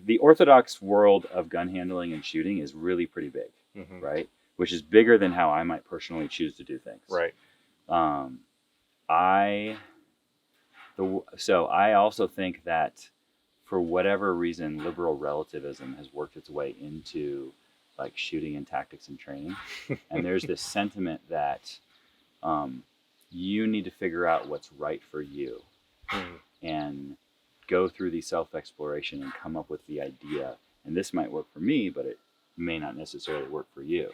the orthodox world of gun handling and shooting is really pretty big, right? Which is bigger than how I might personally choose to do things. Right. So I also think that for whatever reason, liberal relativism has worked its way into like shooting and tactics and training. And there's this sentiment that you need to figure out what's right for you and go through the self-exploration and come up with the idea. And this might work for me, but it may not necessarily work for you.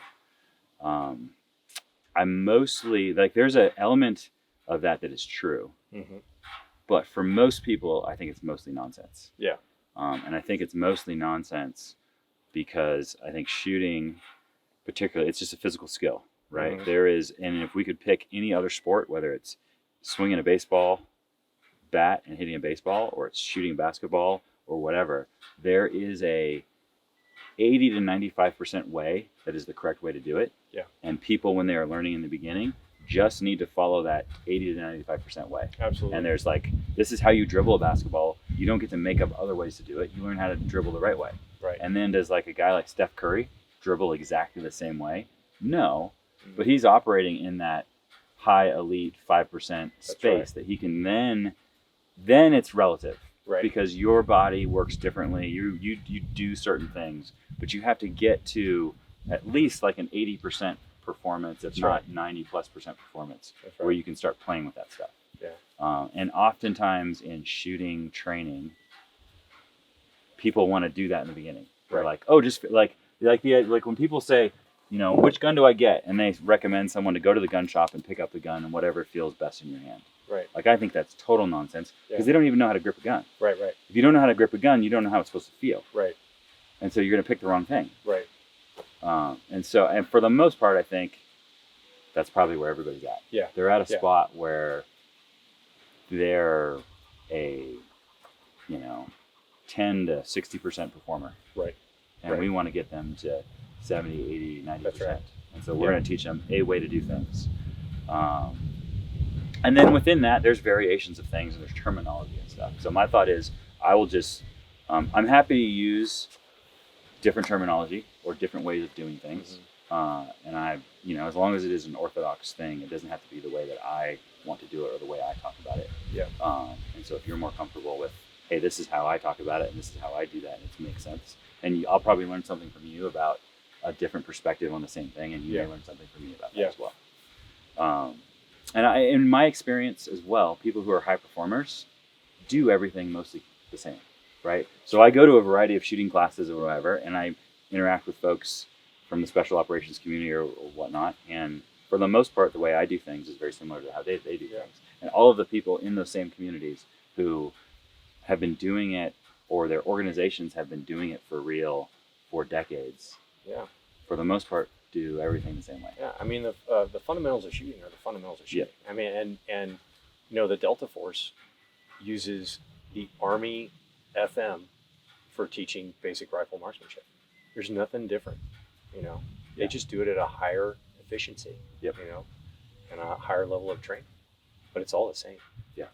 I'm mostly like, there's an element of that is true. But for most people, I think it's mostly nonsense. Yeah. And I think it's mostly nonsense because I think shooting, particularly, it's just a physical skill, right? There is, and if we could pick any other sport, whether it's swinging a baseball bat and hitting a baseball, or it's shooting basketball or whatever, there is a 80 to 95% way that is the correct way to do it. Yeah. And people, when they are learning in the beginning, just need to follow that 80 to 95% way. Absolutely. And there's like, this is how you dribble a basketball. You don't get to make up other ways to do it. You learn how to dribble the right way. Right. And then does like a guy like Steph Curry dribble exactly the same way? No, but he's operating in that high elite 5% space that he can then it's relative. Right. Because your body works differently. You do certain things, but you have to get to at least like an 80% performance, if not 90+% performance, where you can start playing with that stuff. Yeah. And oftentimes in shooting training, people want to do that in the beginning. They're like, oh, just like when people say, you know, which gun do I get? And they recommend someone to go to the gun shop and pick up the gun and whatever feels best in your hand. Right. Like, I think that's total nonsense because they don't even know how to grip a gun. Right. If you don't know how to grip a gun, you don't know how it's supposed to feel. Right. And so you're going to pick the wrong thing. Right. And for the most part, I think that's probably where everybody's at. Yeah. They're at a spot where they're a, 10 to 60% performer. Right. And we want to get them to 70, 80, 90%. That's right. And so we're going to teach them a way to do things. And then within that, there's variations of things and there's terminology and stuff. So my thought is I will just, I'm happy to use different terminology or different ways of doing things. And as long as it is an orthodox thing, it doesn't have to be the way that I want to do it or the way I talk about it. Yeah. And so if you're more comfortable with, hey, this is how I talk about it and this is how I do that, and it makes sense. And I'll probably learn something from you about a different perspective on the same thing, and you may learn something from me about that as well. And in my experience as well, people who are high performers do everything mostly the same, right? So I go to a variety of shooting classes or whatever, and I interact with folks from the special operations community or whatnot. And for the most part, the way I do things is very similar to how they do things. And all of the people in those same communities who have been doing it, or their organizations have been doing it for real for decades, for the most part, do everything the same way. Yeah, I mean, the fundamentals of shooting are the fundamentals of shooting. I mean, and the Delta Force uses the Army FM for teaching basic rifle marksmanship. There's nothing different, They just do it at a higher efficiency, and a higher level of training. But it's all the same. Yeah.